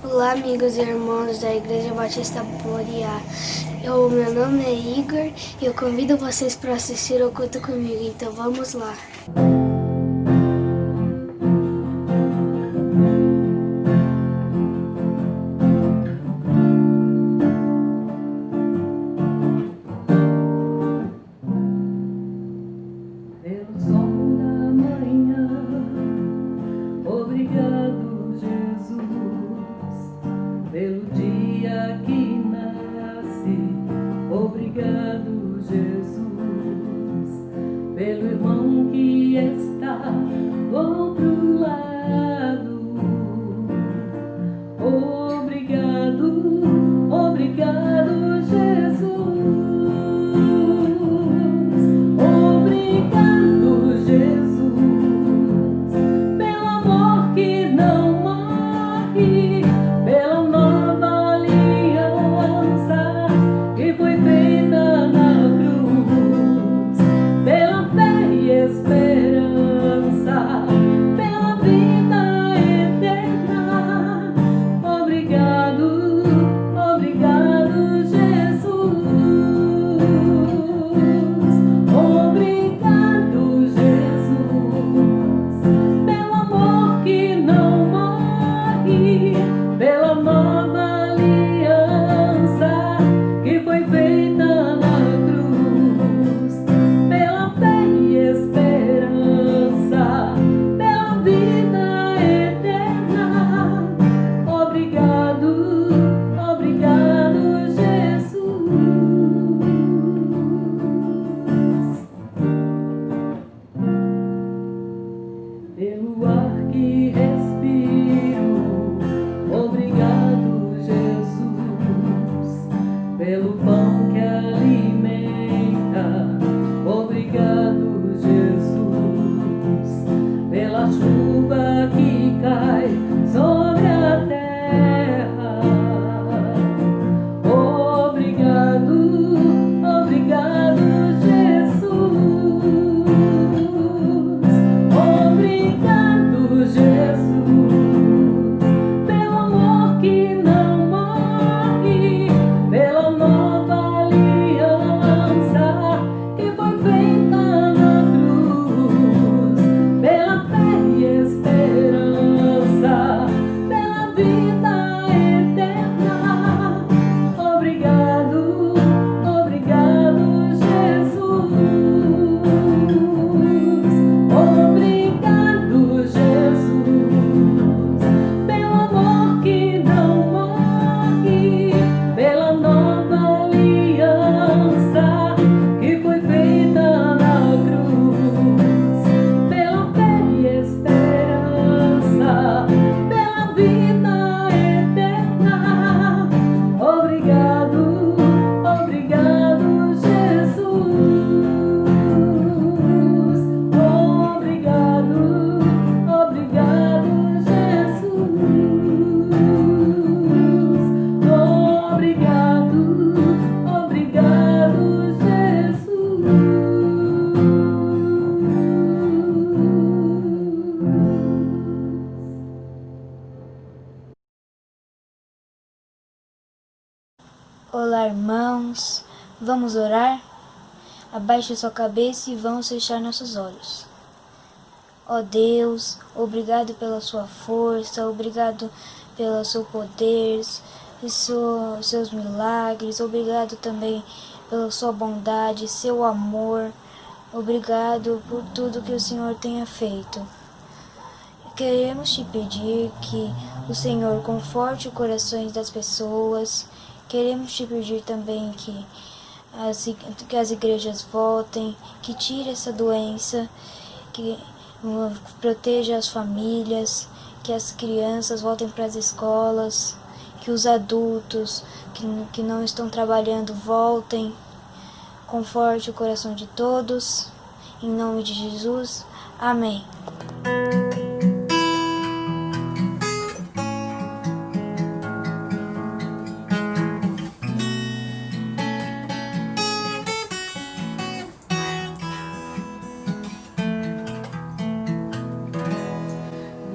Olá, amigos e irmãos da Igreja Batista Moriá. Meu nome é Igor e eu convido vocês para assistir o culto comigo, então vamos lá. Pelo som da manhã, obrigado, Jesus. Pelo dia que nasce, obrigado, Jesus. Pelo irmão que está do outro lado, obrigado, obrigado, Jesus. Obrigado, Jesus, pelo amor que não morre, pela nova aliança que foi feita na cruz, pela fé e esperança, pela vida eterna. Obrigado, obrigado, Jesus. Obrigado, Jesus, pelo amor que não morre, pela nova aliança que foi feita na cruz, pela fé e esperança, pela vida eterna. Obrigado, obrigado, Jesus. Pelo ar que respiro, obrigado, Jesus. Pelo pão que alimenta, obrigado, Jesus. Pela chuva que cai sobre a terra, obrigado, obrigado, Jesus. Obrigado, Jesus, pelo amor que não morre, pela nova aliança que foi feita na cruz, pela fé e esperança, pela vida eterna. Obrigado, obrigado, Jesus. Obrigado, Jesus, pelo amor que não morre, pela nova aliança que foi feita na cruz, pela fé e esperança, pela vida eterna. Obrigado, obrigado, Jesus. Obrigado, obrigado, Jesus. Obrigado, obrigado, Jesus. Olá, irmãos, vamos orar? Abaixe sua cabeça e vamos fechar nossos olhos. Ó Deus, obrigado pela sua força, obrigado pelo seu poder e seus milagres, obrigado também pela sua bondade, seu amor, obrigado por tudo que o Senhor tenha feito. Queremos te pedir que o Senhor conforte os corações das pessoas, queremos te pedir também que as igrejas voltem, que tire essa doença, que proteja as famílias, que as crianças voltem para as escolas, que os adultos que não estão trabalhando voltem. Conforte o coração de todos, em nome de Jesus. Amém.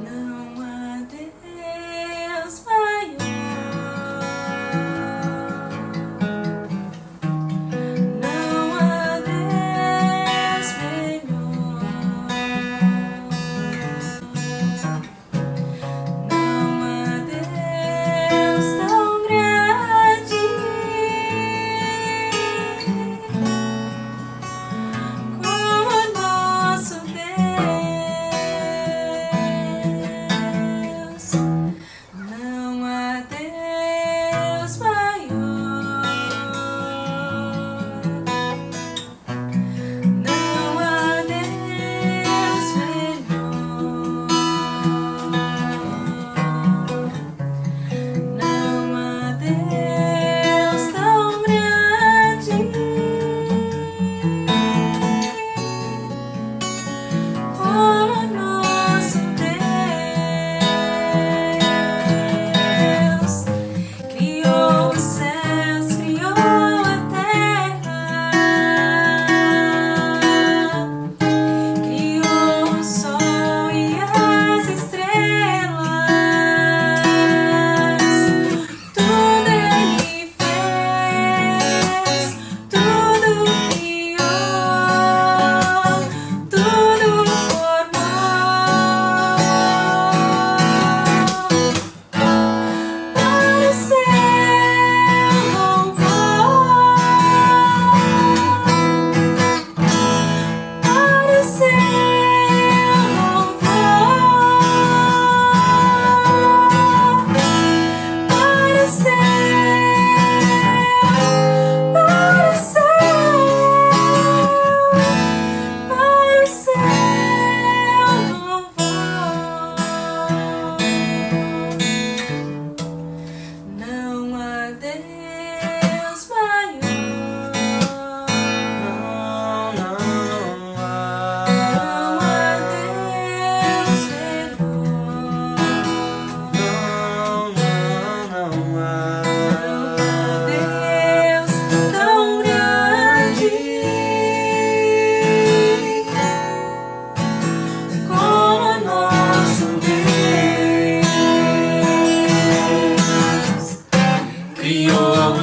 Não há Deus maior.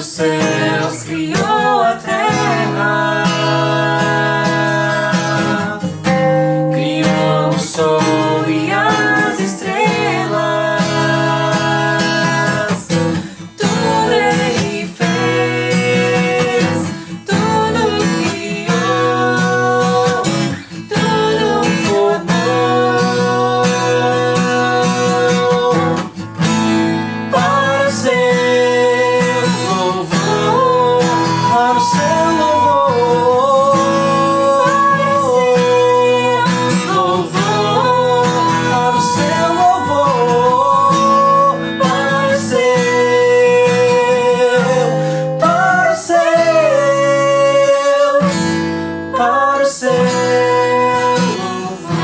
os céus, criou a terra, criou o sol e as estrelas. Tudo Ele fez, tudo criou, tudo formou para o seu louvor, para o seu louvor, para o seu louvor, para o seu, para o seu, para o seu louvor.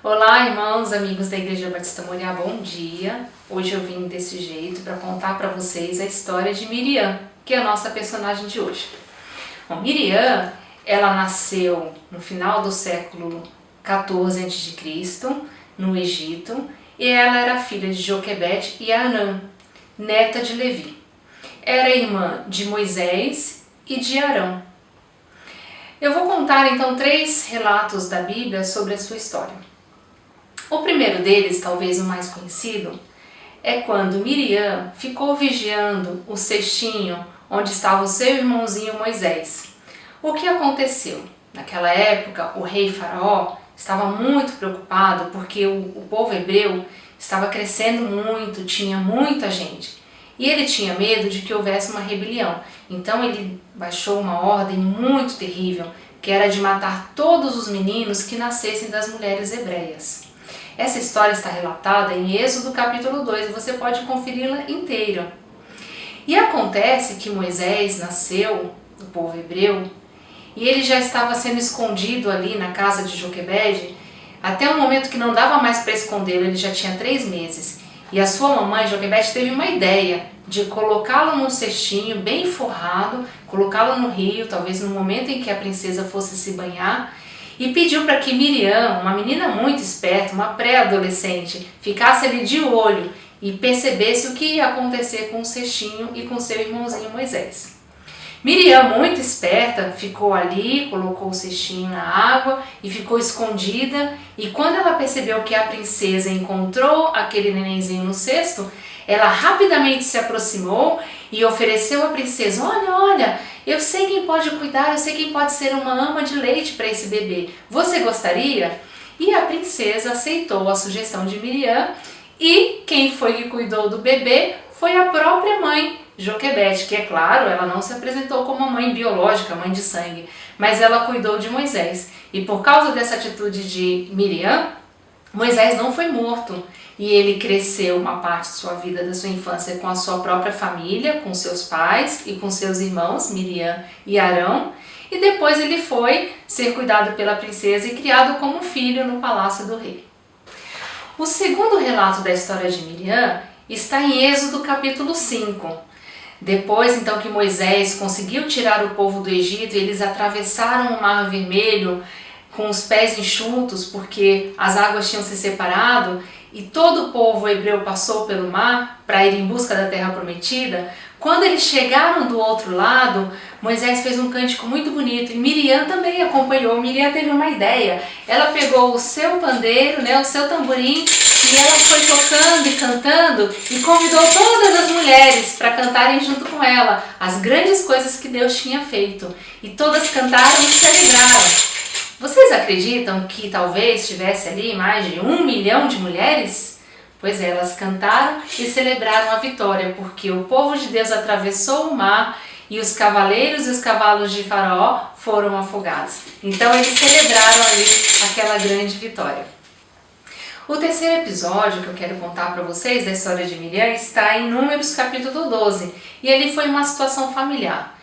Olá, irmãos, amigos da Igreja Batista Moriá, bom dia! Hoje eu vim desse jeito para contar para vocês a história de Miriam, que é a nossa personagem de hoje. Bom, Miriam, ela nasceu no final do século 14 a.C., no Egito, e ela era filha de Joquebede e Arã, neta de Levi. Era irmã de Moisés e de Arão. Eu vou contar então 3 relatos da Bíblia sobre a sua história. O primeiro deles, talvez o mais conhecido, é quando Miriam ficou vigiando o cestinho onde estava o seu irmãozinho Moisés. O que aconteceu? Naquela época, o rei Faraó estava muito preocupado porque o povo hebreu estava crescendo muito, tinha muita gente. E ele tinha medo de que houvesse uma rebelião. Então ele baixou uma ordem muito terrível, que era de matar todos os meninos que nascessem das mulheres hebreias. Essa história está relatada em Êxodo capítulo 2 e você pode conferi-la inteira. E acontece que Moisés nasceu do povo hebreu e ele já estava sendo escondido ali na casa de Joquebede até um momento que não dava mais para escondê-lo, ele já tinha 3 meses. E a sua mamãe, Joquebede, teve uma ideia de colocá-lo num cestinho bem forrado, colocá-lo no rio, talvez no momento em que a princesa fosse se banhar, e pediu para que Miriam, uma menina muito esperta, uma pré-adolescente, ficasse ali de olho e percebesse o que ia acontecer com o cestinho e com seu irmãozinho Moisés. Miriam, muito esperta, ficou ali, colocou o cestinho na água e ficou escondida, e quando ela percebeu que a princesa encontrou aquele nenenzinho no cesto, ela rapidamente se aproximou e ofereceu à princesa: olha, eu sei quem pode cuidar, eu sei quem pode ser uma ama de leite para esse bebê. Você gostaria? E a princesa aceitou a sugestão de Miriam, e quem foi que cuidou do bebê foi a própria mãe, Joquebede, que é claro, ela não se apresentou como uma mãe biológica, mãe de sangue, mas ela cuidou de Moisés. E por causa dessa atitude de Miriam, Moisés não foi morto. E ele cresceu uma parte de sua vida, da sua infância, com a sua própria família, com seus pais e com seus irmãos, Miriam e Arão. E depois ele foi ser cuidado pela princesa e criado como filho no palácio do rei. O segundo relato da história de Miriam está em Êxodo capítulo 5. Depois então que Moisés conseguiu tirar o povo do Egito e eles atravessaram o Mar Vermelho com os pés enxutos porque as águas tinham se separado, e todo o povo hebreu passou pelo mar para ir em busca da terra prometida, quando eles chegaram do outro lado, Moisés fez um cântico muito bonito e Miriam também acompanhou. Miriam teve uma ideia, ela pegou o seu pandeiro, o seu tamborim, e ela foi tocando e cantando e convidou todas as mulheres para cantarem junto com ela as grandes coisas que Deus tinha feito, e todas cantaram e se alegraram. Vocês acreditam que talvez tivesse ali mais de 1 milhão de mulheres? Pois é, elas cantaram e celebraram a vitória, porque o povo de Deus atravessou o mar e os cavaleiros e os cavalos de Faraó foram afogados. Então eles celebraram ali aquela grande vitória. O terceiro episódio que eu quero contar para vocês da história de Miriam está em Números capítulo 12, e ele foi uma situação familiar.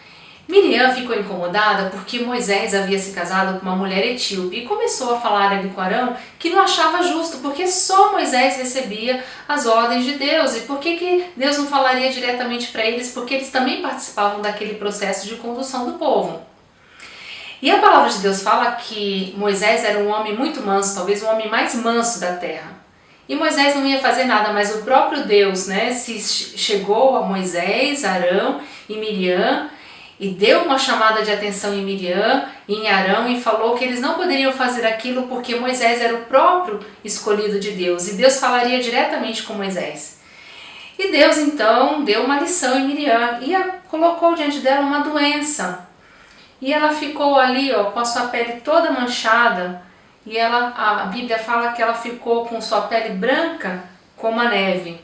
Miriam ficou incomodada porque Moisés havia se casado com uma mulher etíope e começou a falar ali com Arão que não achava justo, porque só Moisés recebia as ordens de Deus, e por que Deus não falaria diretamente para eles, porque eles também participavam daquele processo de condução do povo. E a palavra de Deus fala que Moisés era um homem muito manso, talvez o homem mais manso da terra. E Moisés não ia fazer nada, mas o próprio Deus, né, chegou a Moisés, Arão e Miriam e deu uma chamada de atenção em Miriam e em Arão e falou que eles não poderiam fazer aquilo porque Moisés era o próprio escolhido de Deus e Deus falaria diretamente com Moisés. E Deus então deu uma lição em Miriam e colocou diante dela uma doença. E ela ficou ali, ó, com a sua pele toda manchada. E a Bíblia fala que ela ficou com sua pele branca como a neve.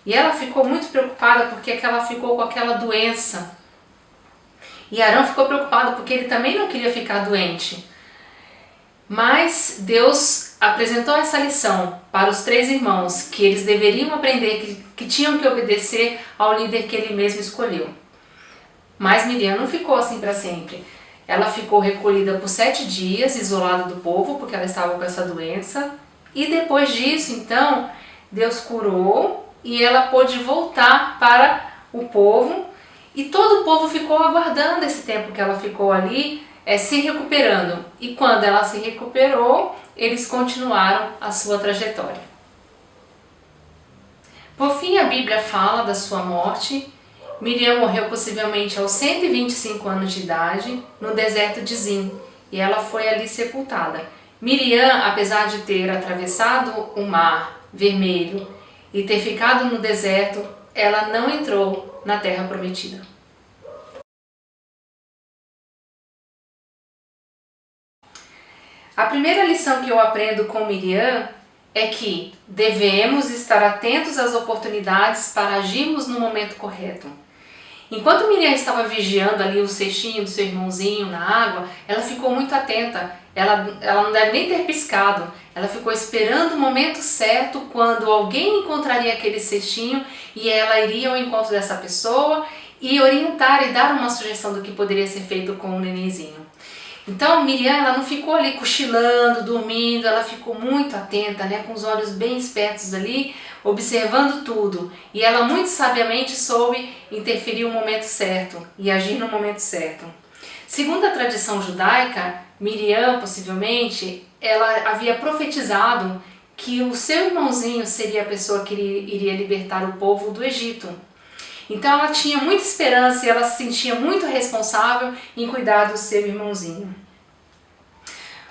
E ela ficou muito preocupada porque ela ficou com aquela doença. E Arão ficou preocupado porque ele também não queria ficar doente. Mas Deus apresentou essa lição para os 3 irmãos, que eles deveriam aprender que tinham que obedecer ao líder que ele mesmo escolheu. Mas Miriam não ficou assim para sempre. Ela ficou recolhida por 7 dias, isolada do povo, porque ela estava com essa doença. E depois disso, então, Deus curou e ela pôde voltar para o povo. E todo o povo ficou aguardando esse tempo que ela ficou ali, se recuperando. E quando ela se recuperou, eles continuaram a sua trajetória. Por fim, a Bíblia fala da sua morte. Miriam morreu possivelmente aos 125 anos de idade, no deserto de Zin, e ela foi ali sepultada. Miriam, apesar de ter atravessado o mar vermelho e ter ficado no deserto, ela não entrou na terra prometida. A primeira lição que eu aprendo com Miriam é que devemos estar atentos às oportunidades para agirmos no momento correto. Enquanto Miriam estava vigiando ali o cestinho do seu irmãozinho na água, ela ficou muito atenta. Ela não deve nem ter piscado. Ela ficou esperando o momento certo, quando alguém encontraria aquele cestinho e ela iria ao encontro dessa pessoa e orientar e dar uma sugestão do que poderia ser feito com o nenenzinho. Então Miriam, ela não ficou ali cochilando, dormindo, ela ficou muito atenta, né, com os olhos bem espertos ali, observando tudo. E ela muito sabiamente soube interferir no momento certo e agir no momento certo. Segundo a tradição judaica, Miriam, possivelmente, ela havia profetizado que o seu irmãozinho seria a pessoa que iria libertar o povo do Egito. Então ela tinha muita esperança e ela se sentia muito responsável em cuidar do seu irmãozinho.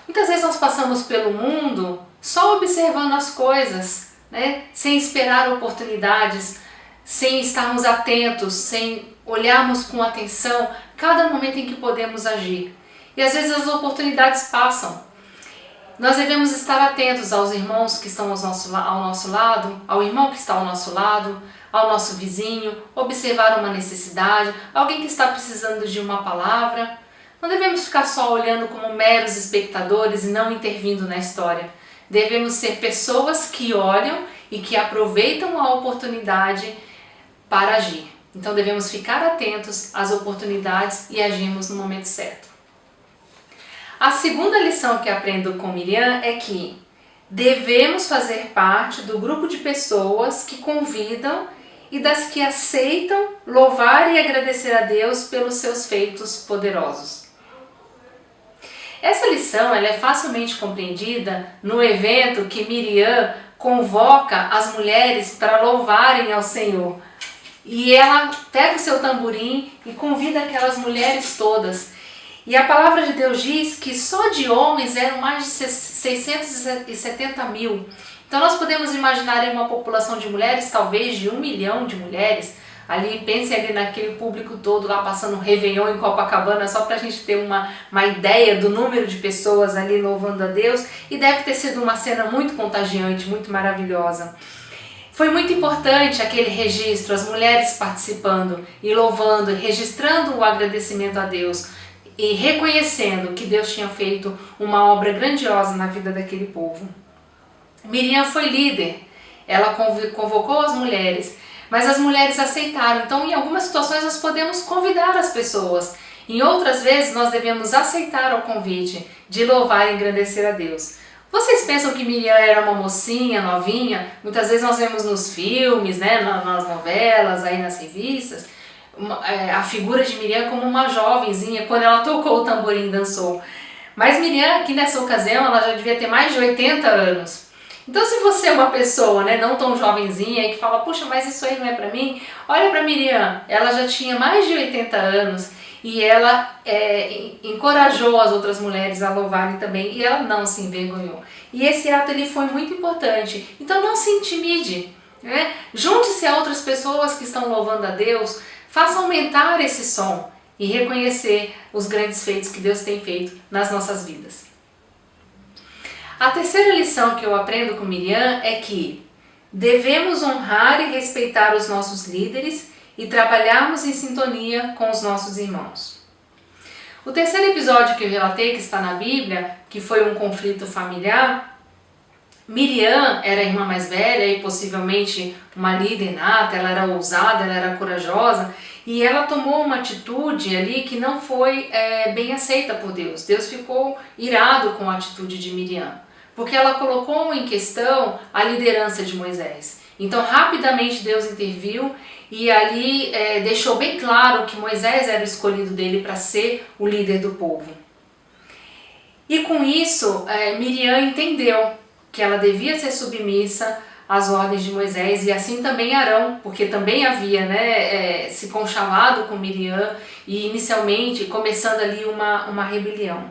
Muitas vezes nós passamos pelo mundo só observando as coisas, né? Sem esperar oportunidades, sem estarmos atentos, sem olharmos com atenção cada momento em que podemos agir. E às vezes as oportunidades passam. Nós devemos estar atentos aos irmãos que estão ao nosso lado, ao irmão que está ao nosso lado, ao nosso vizinho, observar uma necessidade, alguém que está precisando de uma palavra. Não devemos ficar só olhando como meros espectadores e não intervindo na história. Devemos ser pessoas que olham e que aproveitam a oportunidade para agir. Então devemos ficar atentos às oportunidades e agirmos no momento certo. A segunda lição que aprendo com Miriam é que devemos fazer parte do grupo de pessoas que convidam e das que aceitam louvar e agradecer a Deus pelos seus feitos poderosos. Essa lição ela é facilmente compreendida no evento que Miriam convoca as mulheres para louvarem ao Senhor. E ela pega o seu tamborim e convida aquelas mulheres todas. E a palavra de Deus diz que só de homens eram mais de 670 mil. Então nós podemos imaginar uma população de mulheres, talvez de 1 milhão de mulheres. Ali, pense ali naquele público todo lá passando um Réveillon em Copacabana, só para a gente ter uma ideia do número de pessoas ali louvando a Deus. E deve ter sido uma cena muito contagiante, muito maravilhosa. Foi muito importante aquele registro, as mulheres participando e louvando, registrando o agradecimento a Deus e reconhecendo que Deus tinha feito uma obra grandiosa na vida daquele povo. Miriam foi líder, ela convocou as mulheres, mas as mulheres aceitaram. Então, em algumas situações nós podemos convidar as pessoas, em outras vezes nós devemos aceitar o convite de louvar e engrandecer a Deus. Vocês pensam que Miriam era uma mocinha, novinha? Muitas vezes nós vemos nos filmes, né, nas novelas, aí nas revistas, a figura de Miriam como uma jovenzinha quando ela tocou o tamborim e dançou. Mas Miriam, aqui nessa ocasião, ela já devia ter mais de 80 anos. Então, se você é uma pessoa, né, não tão jovenzinha e que fala, puxa, mas isso aí não é pra mim, olha pra Miriam, ela já tinha mais de 80 anos e ela encorajou as outras mulheres a louvarem também e ela não se envergonhou. E esse ato ele foi muito importante. Então, não se intimide, né? Junte-se a outras pessoas que estão louvando a Deus, faça aumentar esse som e reconhecer os grandes feitos que Deus tem feito nas nossas vidas. A terceira lição que eu aprendo com Miriam é que devemos honrar e respeitar os nossos líderes e trabalharmos em sintonia com os nossos irmãos. O terceiro episódio que eu relatei, que está na Bíblia, que foi um conflito familiar, Miriam era a irmã mais velha e possivelmente uma líder nata, ela era ousada, ela era corajosa e ela tomou uma atitude ali que não foi bem aceita por Deus. Deus ficou irado com a atitude de Miriam, porque ela colocou em questão a liderança de Moisés. Então rapidamente Deus interviu e ali deixou bem claro que Moisés era o escolhido dele para ser o líder do povo. E com isso Miriam entendeu que ela devia ser submissa às ordens de Moisés e assim também Arão, porque também havia se conchavado com Miriam e inicialmente começando ali uma rebelião.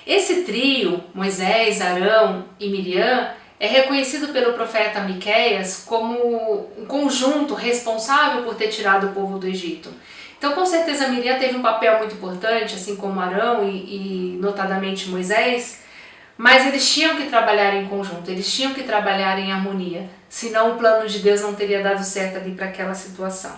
Esse trio, Moisés, Arão e Miriam, é reconhecido pelo profeta Miqueias como um conjunto responsável por ter tirado o povo do Egito. Então, com certeza, Miriam teve um papel muito importante, assim como Arão e notadamente Moisés, mas eles tinham que trabalhar em conjunto, eles tinham que trabalhar em harmonia, senão o plano de Deus não teria dado certo ali para aquela situação.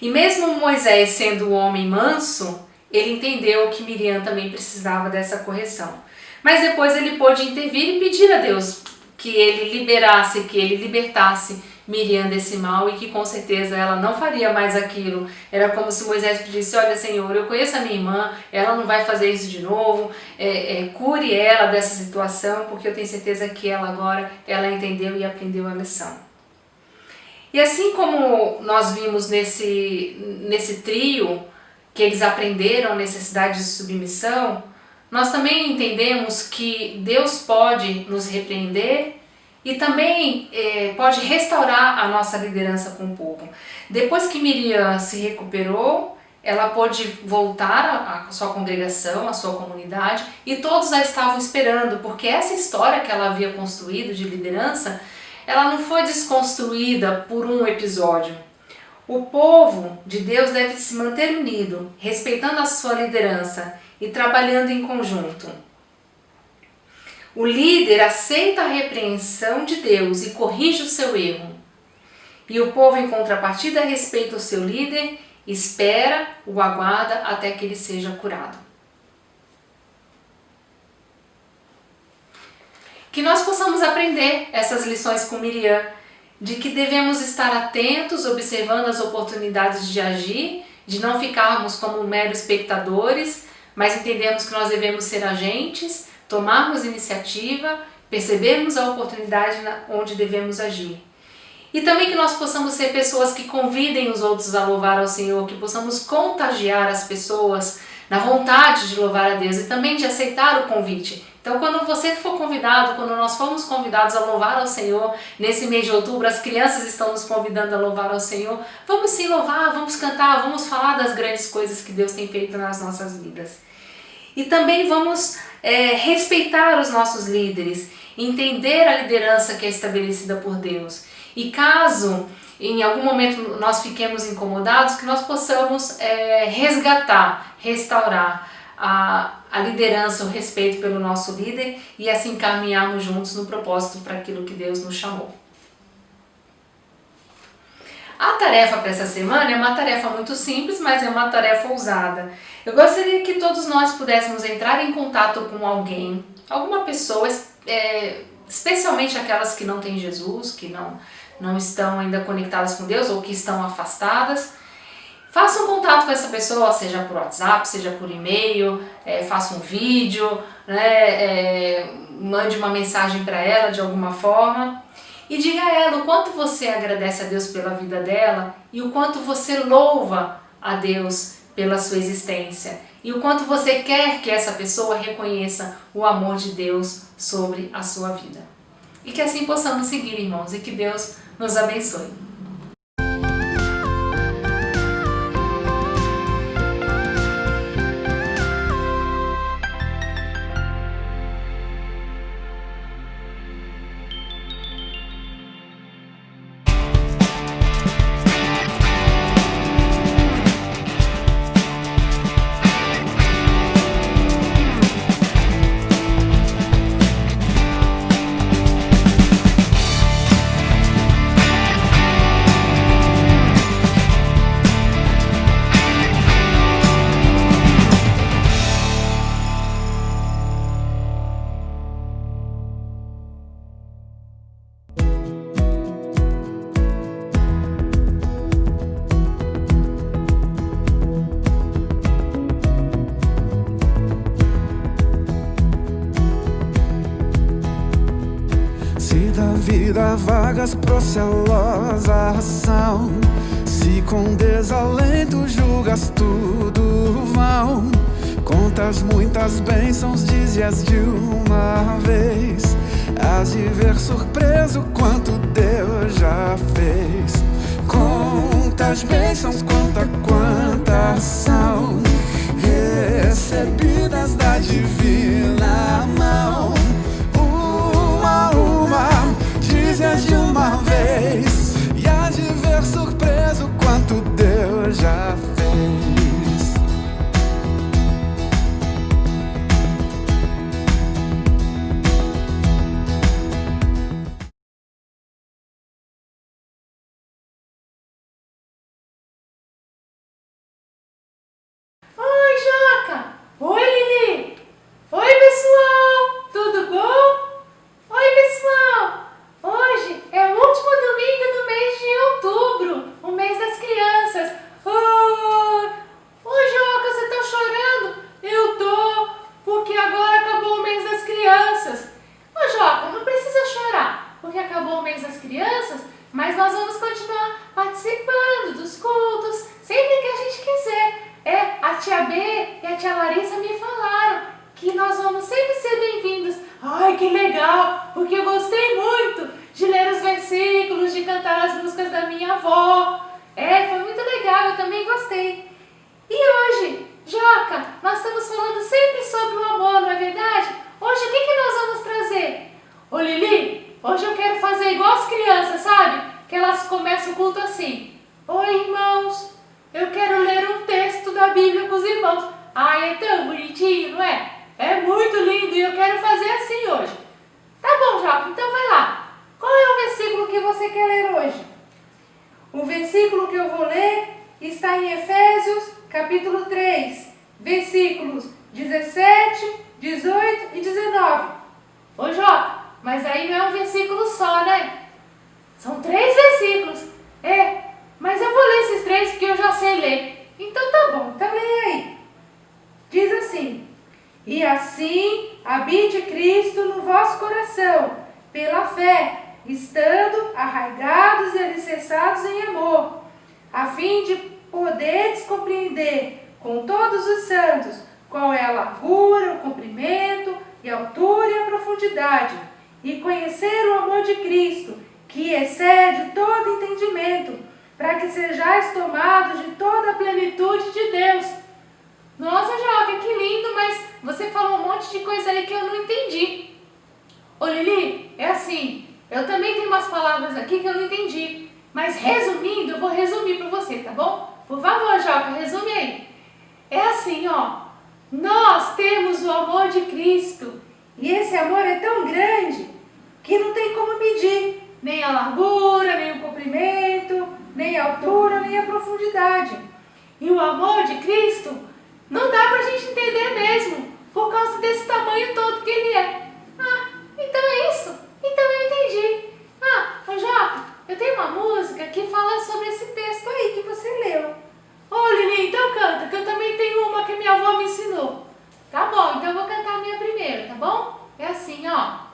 E mesmo Moisés sendo um homem manso, ele entendeu que Miriam também precisava dessa correção. Mas depois ele pôde intervir e pedir a Deus que ele liberasse, que ele libertasse Miriam desse mal e que com certeza ela não faria mais aquilo. Era como se Moisés pedisse, olha Senhor, eu conheço a minha irmã, ela não vai fazer isso de novo, cure ela dessa situação, porque eu tenho certeza que ela agora, ela entendeu e aprendeu a lição. E assim como nós vimos nesse trio, que eles aprenderam a necessidade de submissão, nós também entendemos que Deus pode nos repreender e também pode restaurar a nossa liderança com o povo. Depois que Miriam se recuperou, ela pôde voltar à sua congregação, à sua comunidade, e todos a estavam esperando, porque essa história que ela havia construído de liderança, ela não foi desconstruída por um episódio. O povo de Deus deve se manter unido, respeitando a sua liderança e trabalhando em conjunto. O líder aceita a repreensão de Deus e corrige o seu erro. E o povo, em contrapartida, respeita o seu líder, espera, o aguarda até que ele seja curado. Que nós possamos aprender essas lições com Miriam, de que devemos estar atentos, observando as oportunidades de agir, de não ficarmos como meros espectadores, mas entendermos que nós devemos ser agentes, tomarmos iniciativa, percebermos a oportunidade onde devemos agir. E também que nós possamos ser pessoas que convidem os outros a louvar ao Senhor, que possamos contagiar as pessoas na vontade de louvar a Deus e também de aceitar o convite. Então, quando você for convidado, quando nós formos convidados a louvar ao Senhor, nesse mês de outubro, as crianças estão nos convidando a louvar ao Senhor, vamos sim louvar, vamos cantar, vamos falar das grandes coisas que Deus tem feito nas nossas vidas. E também vamos respeitar os nossos líderes, entender a liderança que é estabelecida por Deus. E caso em algum momento nós fiquemos incomodados, que nós possamos resgatar, restaurar a liderança, o respeito pelo nosso líder e assim caminharmos juntos no propósito para aquilo que Deus nos chamou. A tarefa para essa semana é uma tarefa muito simples, mas é uma tarefa ousada. Eu gostaria que todos nós pudéssemos entrar em contato com alguém, alguma pessoa, especialmente aquelas que não têm Jesus, que não estão ainda conectadas com Deus ou que estão afastadas. Faça um contato com essa pessoa, seja por WhatsApp, seja por e-mail, faça um vídeo, mande uma mensagem para ela de alguma forma. E diga a ela o quanto você agradece a Deus pela vida dela e o quanto você louva a Deus pela sua existência e o quanto você quer que essa pessoa reconheça o amor de Deus sobre a sua vida. E que assim possamos seguir, irmãos, e que Deus nos abençoe. Da vida vagas procelosa ação, se com desalento julgas tudo vão, contas muitas bênçãos, dize-as de uma vez, hás de ver surpreso quanto Deus já fez. Contas bênçãos, quantas são recebidas da divina mão. Dize-as de uma vez e hás de ver surpreso quanto Deus já fez. Oi, Joca! Oi, Lili! Oi, pessoal! Tudo bom? Oi, pessoal! Hoje é o último domingo do mês de outubro, o mês das crianças. Oi, Joca, você tá chorando? Eu tô, porque agora acabou o mês das crianças. Ô, Joca, não precisa chorar, porque acabou o mês das crianças, mas nós vamos continuar participando dos cultos, sempre que a gente quiser. A tia B e a tia Larissa me falaram que nós vamos sempre ser bem-vindos. Ai, que legal, porque eu gostei muito de ler os versículos, de cantar as músicas da minha avó. Foi muito legal, eu também gostei. E hoje, Joca, nós estamos falando sempre sobre o amor, não é verdade? Hoje, o que nós vamos trazer? Ô, Lili, hoje eu quero fazer igual as crianças, sabe? Que elas começam o culto assim. Oi, irmãos, eu quero ler um texto da Bíblia com os irmãos. Ai, é tão bonitinho, não é? É muito lindo e eu quero fazer assim hoje. Tá bom, Joca, então vai lá. Qual é o versículo que você quer ler hoje? O versículo que eu vou ler está em Efésios, capítulo 3, versículos 17, 18 e 19. Ô, Joca, mas aí não é um versículo só, né? São 3 versículos. Mas eu vou ler esses 3 porque eu já sei ler. Então tá bom, então leia aí. Diz assim: e assim habite Cristo no vosso coração, pela fé, estando arraigados e alicerçados em amor, a fim de poderes compreender com todos os santos qual é a largura, o comprimento e a altura e a profundidade, e conhecer o amor de Cristo, que excede todo entendimento, para que sejais tomados de toda a plenitude de Deus. Nossa, Joca, que lindo, mas você falou um monte de coisa aí que eu não entendi. Ô, Lili, é assim, eu também tenho umas palavras aqui que eu não entendi, mas resumindo, eu vou resumir para você, tá bom? Por favor, Joca, resume aí. É assim, ó, nós temos o amor de Cristo, e esse amor é tão grande que não tem como medir, nem a largura, nem o comprimento, nem a altura, nem a profundidade. E o amor de Cristo não dá pra gente entender mesmo, por causa desse tamanho todo que ele é. Então é isso. Então eu entendi. Ô, Joca, eu tenho uma música que fala sobre esse texto aí que você leu. Ô, Lili, então canta, que eu também tenho uma que minha avó me ensinou. Tá bom, então eu vou cantar a minha primeira, tá bom? É assim, ó.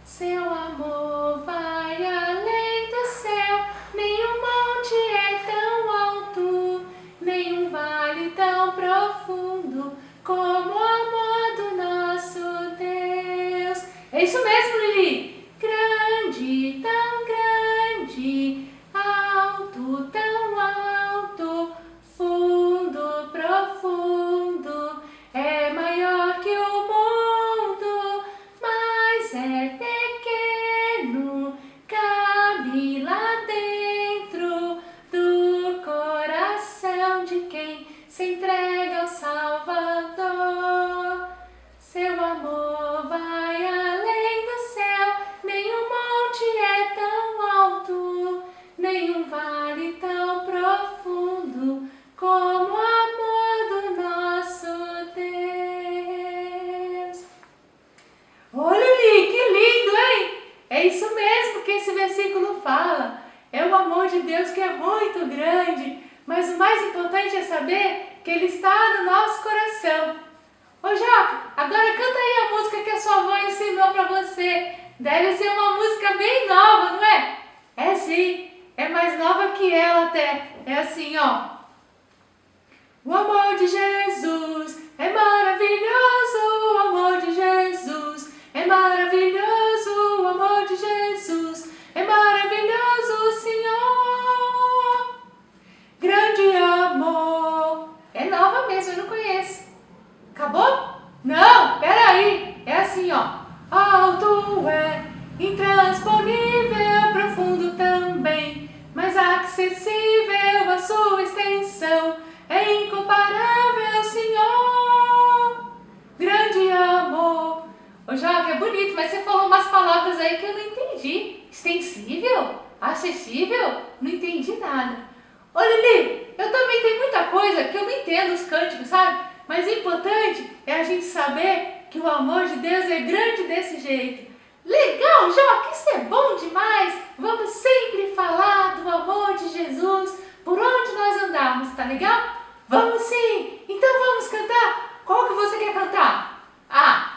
Seu amor vai É isso mesmo, Lili. Grande, tão grande, alto, tão alto, fundo, profundo, é maior que o mundo, mas é pequeno, cabe lá dentro do coração de quem se entrega ao Salvador. Seu amor vai além do céu, nenhum monte é tão alto, nenhum vale tão profundo como o amor do nosso Deus. Olha ali, que lindo, hein? É isso mesmo que esse versículo fala. É o amor de Deus que é muito grande, mas o mais importante é saber que Ele está no nosso coração. Ô Joca, agora canta aí a música que a sua avó ensinou pra você. Deve ser uma música bem nova, não é? É sim, é mais nova que ela até. É assim, ó. O amor de Jesus é maravilhoso, o amor de Jesus é maravilhoso, o amor de Jesus é maravilhoso, Senhor. Grande amor. É nova mesmo, eu não conheço. Acabou? Não, peraí. É assim, ó. Alto é, intransponível, profundo também, mas acessível a sua extensão, é incomparável, Senhor. Grande amor. Ô Joca, é bonito, mas você falou umas palavras aí que eu não entendi. Extensível? Acessível? Não entendi nada. Ô Lili, eu também tenho muita coisa que eu não entendo os cânticos, sabe? Mas o importante é a gente saber que o amor de Deus é grande desse jeito. Legal, Joca, isso é bom demais. Vamos sempre falar do amor de Jesus por onde nós andarmos, tá legal? Vamos sim! Então vamos cantar? Qual que você quer cantar? Ah,